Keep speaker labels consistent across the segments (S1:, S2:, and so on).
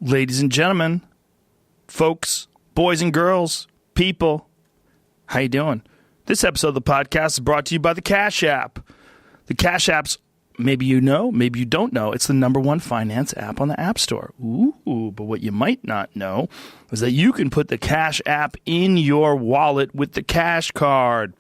S1: Ladies and gentlemen, folks, boys and girls, people, how you doing? This episode of the podcast is brought to you by the Cash App. The Cash App's, maybe you know, maybe you don't know, it's the #1 finance app on the App Store. Ooh, but what you might not know is that you can put the Cash App in your wallet with the Cash Card.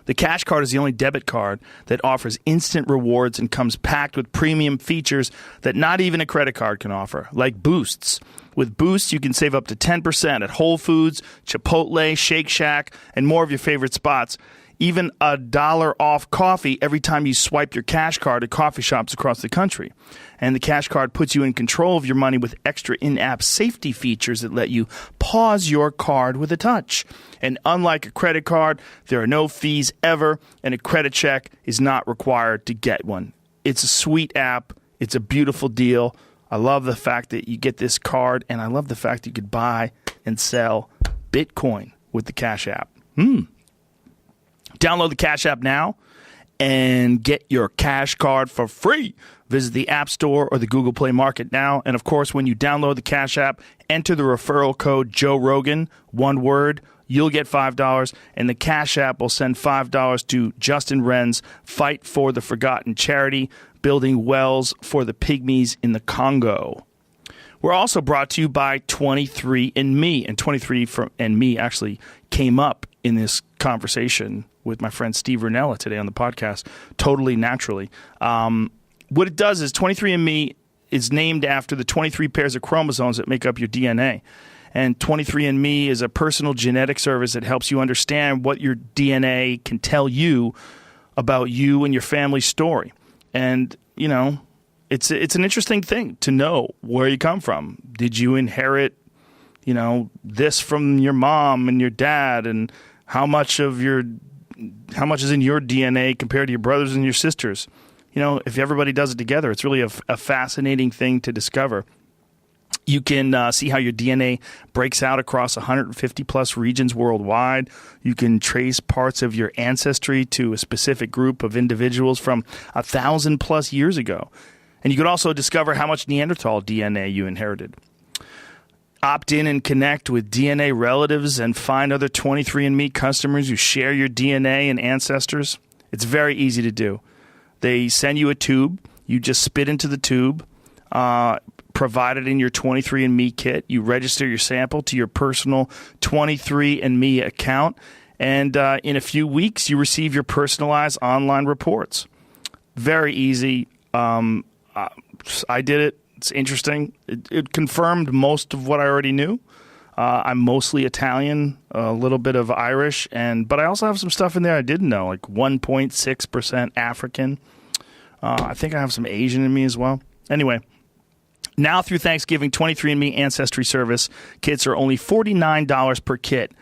S1: The Cash Card is the only debit card that offers instant rewards and comes packed with premium features that not even a credit card can offer, like Boosts. With Boosts, you can save up to 10% at Whole Foods, Chipotle, Shake Shack, and more of your favorite spots. Even $1 off coffee every time you swipe your Cash Card at coffee shops across the country. And the Cash Card puts you in control of your money with extra in-app safety features that let you pause your card with a touch. And unlike a credit card, there are no fees ever, and a credit check is not required to get one. It's a sweet app. It's a beautiful deal. I love the fact that you get this card, and I love the fact that you could buy and sell Bitcoin with the Cash App. Download the Cash App now and get your Cash Card for free. Visit the App Store or the Google Play Market now. And, of course, when you download the Cash App, enter the referral code Joe Rogan, one word. You'll get $5, and the Cash App will send $5 to Justin Wren's Fight for the Forgotten charity, building wells for the pygmies in the Congo. We're also brought to you by 23andMe, and 23andMe actually came up in this conversation with my friend Steve Rinella today on the podcast, totally naturally. What it does is 23andMe is named after the 23 pairs of chromosomes that make up your DNA. And 23andMe is a personal genetic service that helps you understand what your DNA can tell you about you and your family's story. And, you know, it's an interesting thing to know where you come from. Did you inherit, you know, this from your mom and your dad, and how much is in your DNA compared to your brothers and your sisters? You know, if everybody does it together, it's really a fascinating thing to discover. You can see how your DNA breaks out across 150-plus regions worldwide. You can trace parts of your ancestry to a specific group of individuals from 1,000-plus years ago. And you could also discover how much Neanderthal DNA you inherited. Opt in and connect with DNA relatives and find other 23andMe customers who share your DNA and ancestors. It's very easy to do. They send you a tube. You just spit into the tube, provided in your 23andMe kit. You register your sample to your personal 23andMe account, and in a few weeks, you receive your personalized online reports. Very easy. I did it. It's interesting. It confirmed most of what I already knew. I'm mostly Italian, a little bit of Irish, but I also have some stuff in there I didn't know, like 1.6% African. I think I have some Asian in me as well. Anyway, now through Thanksgiving, 23andMe Ancestry Service kits are only $49 per kit.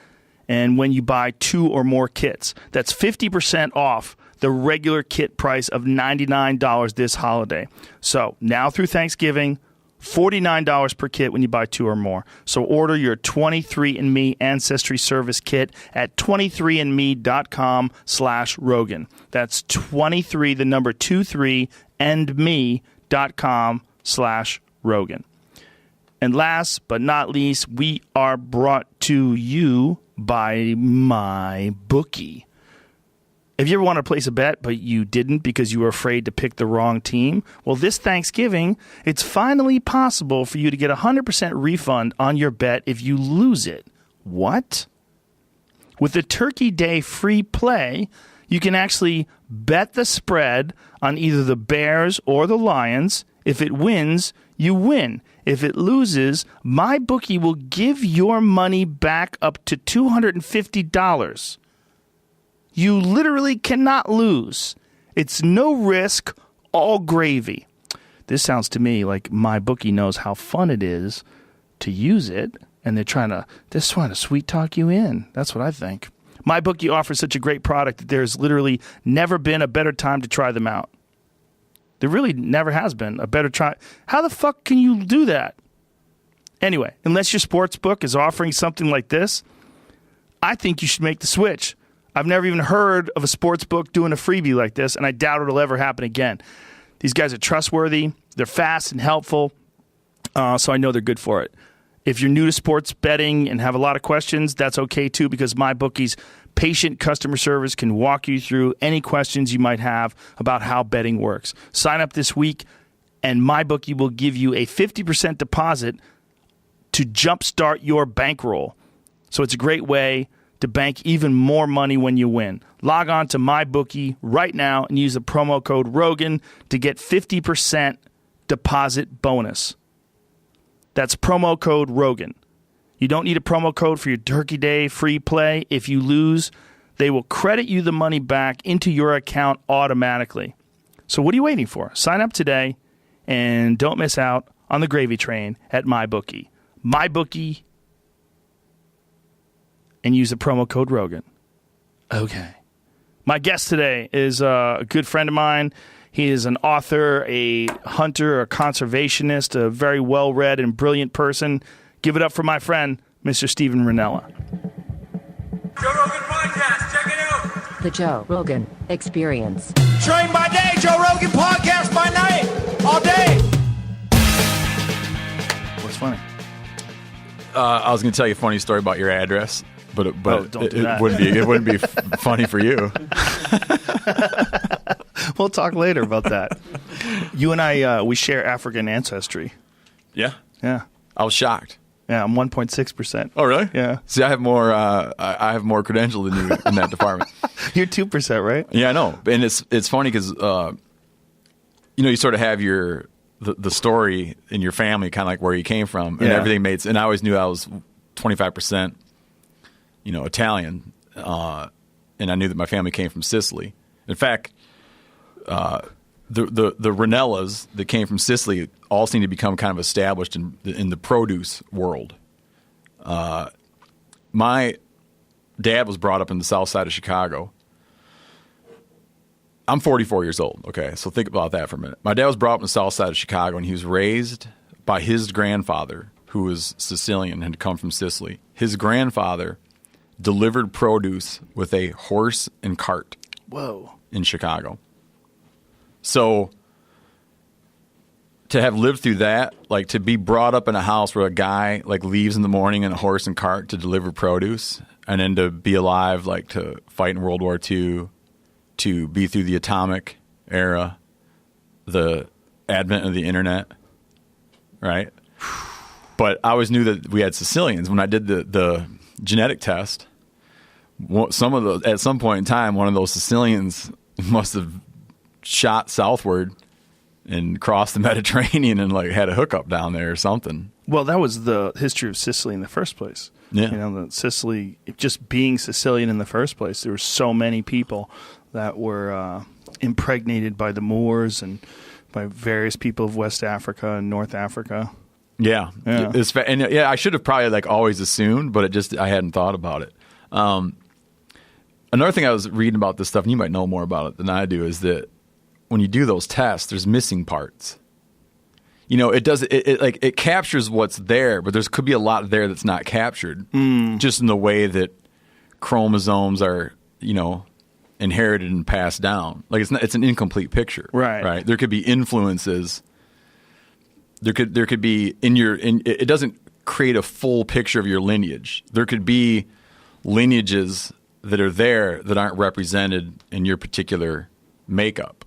S1: And when you buy 2 or more kits, that's 50% off the regular kit price of $99 this holiday. So now through Thanksgiving, $49 per kit when you buy 2 or more. So order your 23andMe Ancestry Service kit at 23andme.com/Rogan. That's 23, the number 23, and me.com/Rogan. And last but not least, we are brought to you by MyBookie. If you ever wanted to place a bet, but you didn't because you were afraid to pick the wrong team, well, this Thanksgiving, it's finally possible for you to get a 100% refund on your bet if you lose it. What? With the Turkey Day free play, you can actually bet the spread on either the Bears or the Lions. If it wins, you win. If it loses, MyBookie will give your money back up to $250. You literally cannot lose. It's no risk, all gravy. This sounds to me like MyBookie knows how fun it is to use it, and they're trying to sweet talk you in. That's what I think. MyBookie offers such a great product that there's literally never been a better time to try them out. There really never has been a better try. How the fuck can you do that? Anyway, unless your sportsbook is offering something like this, I think you should make the switch. I've never even heard of a sports book doing a freebie like this, and I doubt it'll ever happen again. These guys are trustworthy. They're fast and helpful. so I know they're good for it. If you're new to sports betting and have a lot of questions, that's okay too, because MyBookie's patient customer service can walk you through any questions you might have about how betting works. Sign up this week, and MyBookie will give you a 50% deposit to jumpstart your bankroll. So it's a great way to bank even more money when you win. Log on to MyBookie right now and use the promo code Rogan to get 50% deposit bonus. That's promo code Rogan. You don't need a promo code for your Turkey Day free play. If you lose, they will credit you the money back into your account automatically. So what are you waiting for? Sign up today and don't miss out on the gravy train at MyBookie. MyBookie, and use the promo code Rogan. Okay. My guest today is a good friend of mine. He is an author, a hunter, a conservationist, a very well-read and brilliant person. Give it up for my friend, Mr. Steven Rinella.
S2: Joe Rogan Podcast, check it out.
S3: The Joe Rogan Experience.
S2: Train by day, Joe Rogan Podcast by night, all day.
S1: What's funny?
S4: I was going to tell you a funny story about your address, but it wouldn't be funny for you.
S1: We'll talk later about that. You and I, we share African ancestry.
S4: Yeah?
S1: Yeah.
S4: I was shocked.
S1: Yeah, I'm 1.6%.
S4: Oh, really?
S1: Yeah.
S4: See, I have more. I have more credential than you in that department.
S1: You're 2%, right?
S4: Yeah, I know. And it's funny because you sort of have the story in your family, kind of like where you came from, and everything made. And I always knew I was 25%, Italian, and I knew that my family came from Sicily. In fact, the Rinellas that came from Sicily all seem to become kind of established in the produce world. My dad was brought up in the south side of Chicago. I'm 44 years old, okay? So think about that for a minute. My dad was brought up in the south side of Chicago, and he was raised by his grandfather, who was Sicilian and had come from Sicily. His grandfather delivered produce with a horse and cart.
S1: Whoa.
S4: In Chicago. So to have lived through that, like to be brought up in a house where a guy like leaves in the morning in a horse and cart to deliver produce, and then to be alive, like to fight in World War II, to be through the atomic era, the advent of the internet, right? But I always knew that we had Sicilians. When I did the genetic test, at some point in time, one of those Sicilians must have shot southward and crossed the Mediterranean and like had a hookup down there or something.
S1: Well, that was the history of Sicily in the first place.
S4: Yeah.
S1: Sicily, just being Sicilian in the first place, there were so many people that were impregnated by the Moors and by various people of West Africa and North Africa.
S4: Yeah. I should have probably like always assumed, but I hadn't thought about it. Another thing I was reading about this stuff, and you might know more about it than I do, is that when you do those tests, there's missing parts. It captures what's there, but there could be a lot there that's not captured. Just in the way that chromosomes are, inherited and passed down. Like it's an incomplete picture. Right. There could be influences. There could be it doesn't create a full picture of your lineage. There could be lineages that are there that aren't represented in your particular makeup.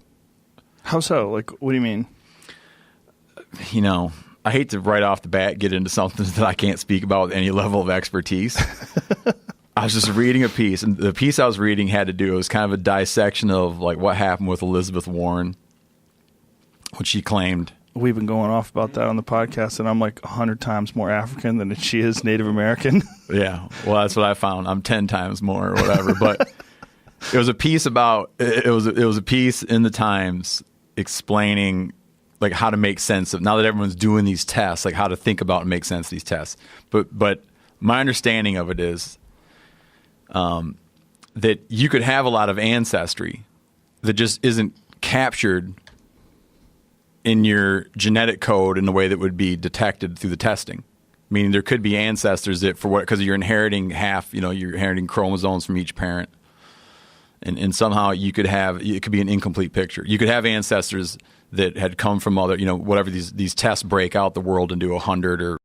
S1: How so? Like, what do you mean?
S4: I hate to right off the bat get into something that I can't speak about with any level of expertise. I was just reading a piece, and the piece I was reading had to do, it was kind of a dissection of like what happened with Elizabeth Warren, what she claimed.
S1: We've been going off about that on the podcast, and I'm like 100 times more African than she is Native American.
S4: Yeah, well, that's what I found. I'm 10 times more or whatever. But it was a piece about it was a piece in the Times explaining like how to make sense of, now that everyone's doing these tests, like how to think about and make sense of these tests. But my understanding of it is that you could have a lot of ancestry that just isn't captured in your genetic code in a way that would be detected through the testing. Meaning there could be ancestors that because you're inheriting you're inheriting chromosomes from each parent. And somehow you could have, it could be an incomplete picture. You could have ancestors that had come from other, whatever these tests break out the world into 100 or